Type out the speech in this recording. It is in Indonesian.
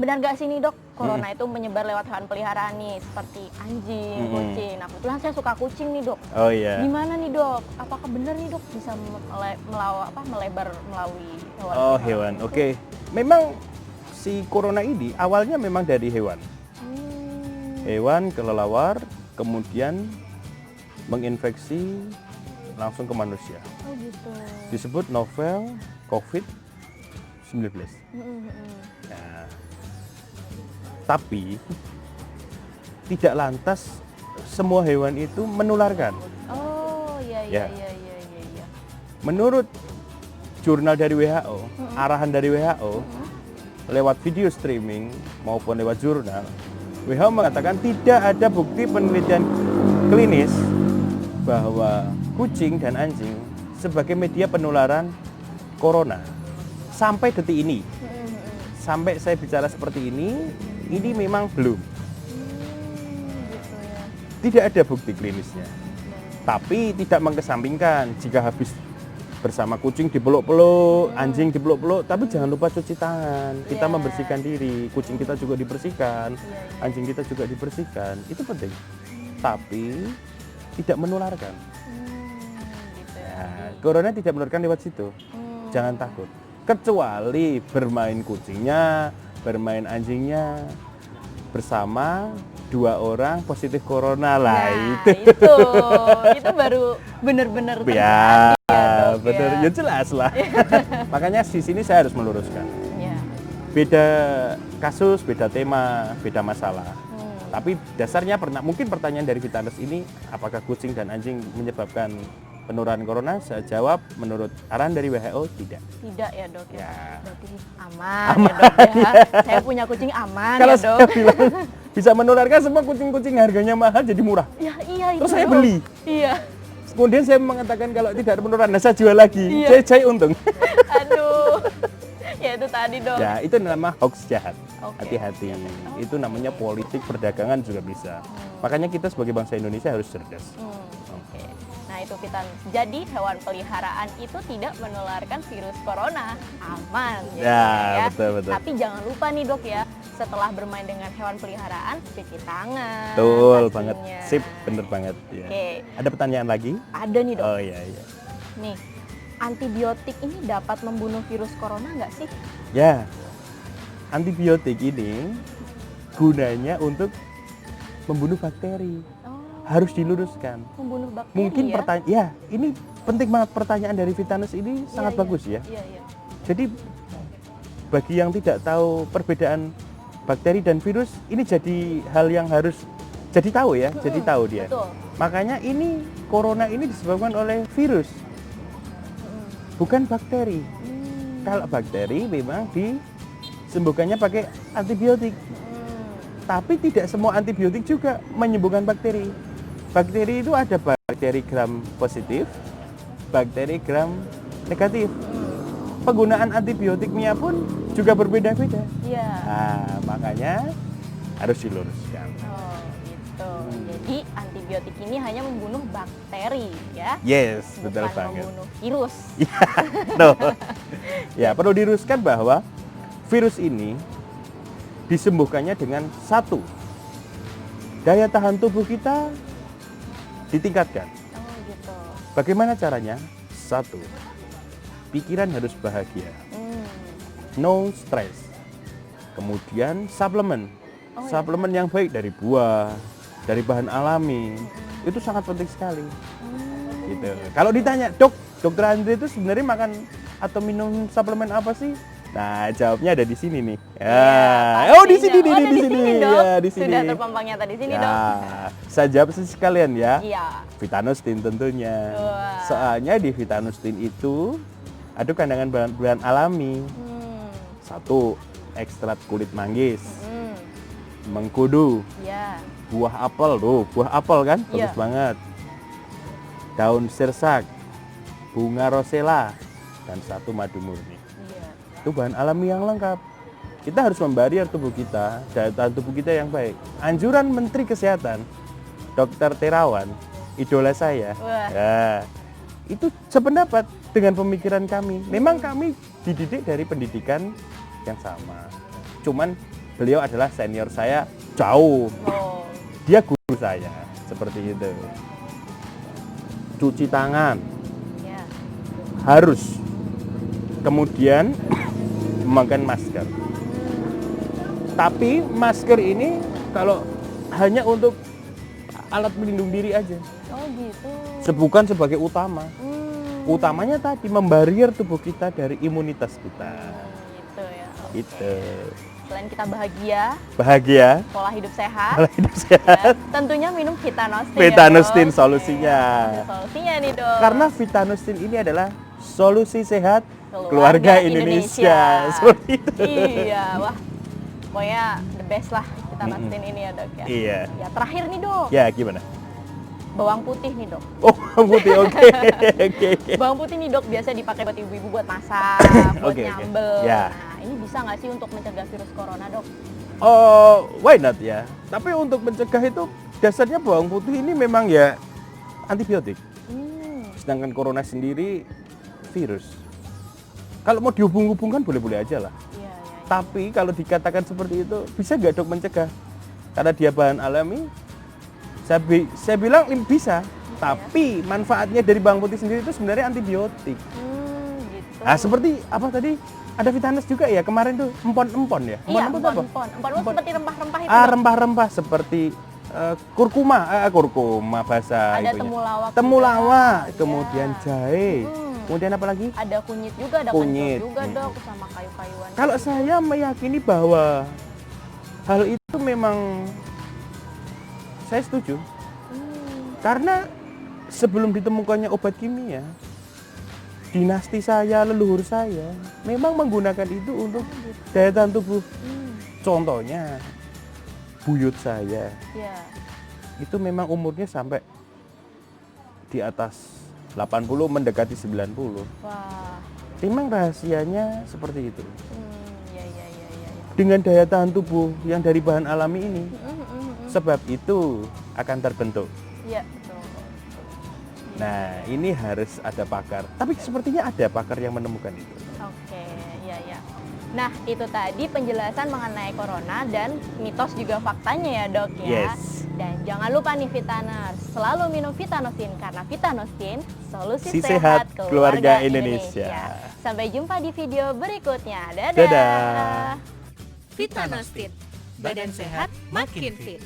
Benar nggak sih nih dok, corona itu menyebar lewat hewan peliharaan nih, seperti anjing, kucing. Nah kebetulan saya suka kucing nih dok. Oh iya. Gimana nih dok? Apakah benar nih dok bisa melebar melalui hewan? Oh peliharaan hewan, itu? oke. Memang si corona ini awalnya memang dari hewan. Hewan kelelawar, kemudian menginfeksi langsung ke manusia. Oh gitu. Disebut novel COVID-19. Nah, tapi tidak lantas semua hewan itu menularkan. Oh iya Ya. iya. Menurut jurnal dari WHO, arahan dari WHO, lewat video streaming maupun lewat jurnal, WHO mengatakan tidak ada bukti penelitian klinis bahwa kucing dan anjing sebagai media penularan corona. Sampai detik ini, sampai saya bicara seperti ini memang belum. Gitu ya. Tidak ada bukti klinisnya. Tapi tidak mengesampingkan jika habis bersama kucing dipeluk-peluk, anjing dipeluk-peluk, tapi jangan lupa cuci tangan. Kita Iya. membersihkan diri, kucing kita juga dibersihkan, Iya. anjing kita juga dibersihkan. Itu penting. Tapi tidak menularkan. Gitu ya. Nah, corona tidak menularkan lewat situ. Jangan takut. Kecuali bermain kucingnya, bermain anjingnya bersama 2 orang positif corona lah Nah, itu. itu baru benar-benar Ya, dok, benar. ya. Ya jelas lah. Makanya di sini saya harus meluruskan. Ya. Beda kasus, beda tema, beda masalah. Tapi dasarnya mungkin pertanyaan dari Vitanus ini, apakah kucing dan anjing menyebabkan penularan corona? Saya jawab menurut arahan dari WHO tidak. Tidak ya dok ya. Ya. Berarti aman ya dok ya. Saya punya kucing aman Kalau ya dok. saya bilang bisa menularkan, semua kucing-kucing harganya mahal jadi murah. Ya iya itu. Terus saya Dok. beli. Iya. Kemudian saya mengatakan kalau tidak ada penularan, nah saya jual lagi. Iya. Saya untung. Aduh. Ya itu tadi dok. Ya, itu nama hoax jahat. Oke. Hati-hati. Itu namanya politik perdagangan juga bisa. Makanya kita sebagai bangsa Indonesia harus cerdas. Oke. Nah itu kita. Jadi hewan peliharaan itu tidak menularkan virus corona, aman. Ya, betul. Tapi jangan lupa nih dok ya, setelah bermain dengan hewan peliharaan, cuci tangan. Betul pastinya. banget. Sip, bener banget. Ya. Oke. Ada pertanyaan lagi? Ada nih dok. Oh iya. Nih, antibiotik ini dapat membunuh virus corona nggak sih? Ya, antibiotik ini gunanya untuk membunuh bakteri. Oh, Harus diluruskan. membunuh bakteri Mungkin ya? ini penting banget pertanyaan dari Vitanus ini sangat bagus ya. Iya. Jadi bagi yang tidak tahu perbedaan bakteri dan virus, ini jadi hal yang harus jadi tahu ya, jadi tahu dia. Betul. Makanya ini corona ini disebabkan oleh virus, bukan bakteri. Kalau bakteri memang disembuhkannya pakai antibiotik. Tapi tidak semua antibiotik juga menyembuhkan bakteri. Bakteri itu ada bakteri gram positif, bakteri gram negatif. Penggunaan antibiotiknya pun juga berbeda-beda. Iya. Nah, makanya harus diluruskan. Oh, gitu. Jadi antibiotik ini hanya membunuh bakteri ya. Yes, betul Bukan banget. membunuh virus. Tuh. Ya, perlu diluruskan bahwa virus ini disembuhkannya dengan satu, daya tahan tubuh kita ditingkatkan. Oh, gitu. Bagaimana caranya? Satu, pikiran harus bahagia, no stress. Kemudian suplemen, suplemen yang baik dari buah, dari bahan alami, itu sangat penting sekali. Gitu. Kalau ditanya, dokter Andre itu sebenarnya makan atau minum suplemen apa sih? Nah, jawabnya ada di sini nih. Ya. Oh, di sini nih, di sini. Dok. Ya, di sini. Sudah terpampang nyata di sini, Ya, dok. saya jawab sekalian ya. Iya. Vitanustin tentunya. Wah. Soalnya di Vitanustin itu ada kandungan bahan alami. Satu, ekstrak kulit manggis, mengkudu, Iya. buah apel tuh, buah apel kan, Iya. bagus banget. Daun sirsak, bunga rosella, dan satu madu murni. Iya. Itu bahan alami yang lengkap. Kita harus membarier tubuh kita, daya tahan tubuh kita yang baik. Anjuran Menteri Kesehatan, Dr. Terawan, idola saya, Wah. ya, itu sependapat dengan pemikiran kami. Memang kami dididik dari pendidikan yang sama. Cuman beliau adalah senior saya jauh. Oh. Dia guru saya, seperti itu. Cuci tangan Ya. harus. Kemudian memakai masker. Tapi masker ini kalau hanya untuk alat pelindung diri aja. Oh gitu. Bukan sebagai utama. Utamanya tadi membarier tubuh kita dari imunitas kita. Gitu ya. Oke. Itu. Selain kita bahagia, pola hidup sehat, Pola hidup sehat. ya, tentunya minum Vitanostin. Vitanostin ya, Dok. solusinya. Oke, solusinya nih dok. Karena Vitanostin ini adalah solusi sehat keluarga Indonesia. Seperti itu. Iya, wah, pokoknya the best lah Vitanostin ini ya dok ya. Iya. Ya terakhir nih dok, Ya gimana? bawang putih nih dok. Oh putih, oke. Oke. Bawang putih nih dok biasa dipakai buat ibu-ibu buat masak, buat Oke, oke. nyambel. Ya. Nah ini bisa nggak sih untuk mencegah virus corona dok? Oh, why not ya? Tapi untuk mencegah itu dasarnya bawang putih ini memang ya antibiotik. Sedangkan corona sendiri virus. Kalau mau dihubung-hubungkan boleh-boleh aja lah. Iya, iya. Tapi kalau dikatakan seperti itu, bisa nggak dok mencegah? Karena dia bahan alami, saya bilang bisa. Tapi manfaatnya dari bawang putih sendiri itu sebenarnya antibiotik. Gitu. Nah, seperti apa tadi? Ada Vitanos juga ya kemarin tuh empon-empon ya. Iya, Empon-empon apa? empon seperti rempah-rempah itu. Ah, Dok. rempah-rempah seperti kurkuma bahasa Ada itunya. temulawak. Temulawak, juga. kemudian Iya. jahe. Hmm. Kemudian apa lagi? Ada kunyit juga, ada Kunyit. kencur juga dok, sama kayu-kayuan. Kalau saya meyakini bahwa hal itu memang saya setuju. Karena sebelum ditemukannya obat kimia, dinasti saya, leluhur saya memang menggunakan itu untuk daya tahan tubuh. Contohnya buyut saya Iya. itu memang umurnya sampai di atas 80 mendekati 90. Wah. Memang rahasianya seperti itu. Iya, iya, iya, iya. Dengan daya tahan tubuh yang dari bahan alami ini, sebab itu akan terbentuk. Iya, betul. Nah, ini harus ada pakar. Tapi sepertinya ada pakar yang menemukan itu. Oke, iya, iya. Nah, itu tadi penjelasan mengenai corona dan mitos juga faktanya ya dok ya. Yes. Dan jangan lupa nih Vitanos, selalu minum Vitanosin karena Vitanosin solusi Si sehat sehat keluarga keluarga Indonesia. Sampai jumpa di video berikutnya. Dadah. Dadah. Vitanostin, badan sehat makin fit.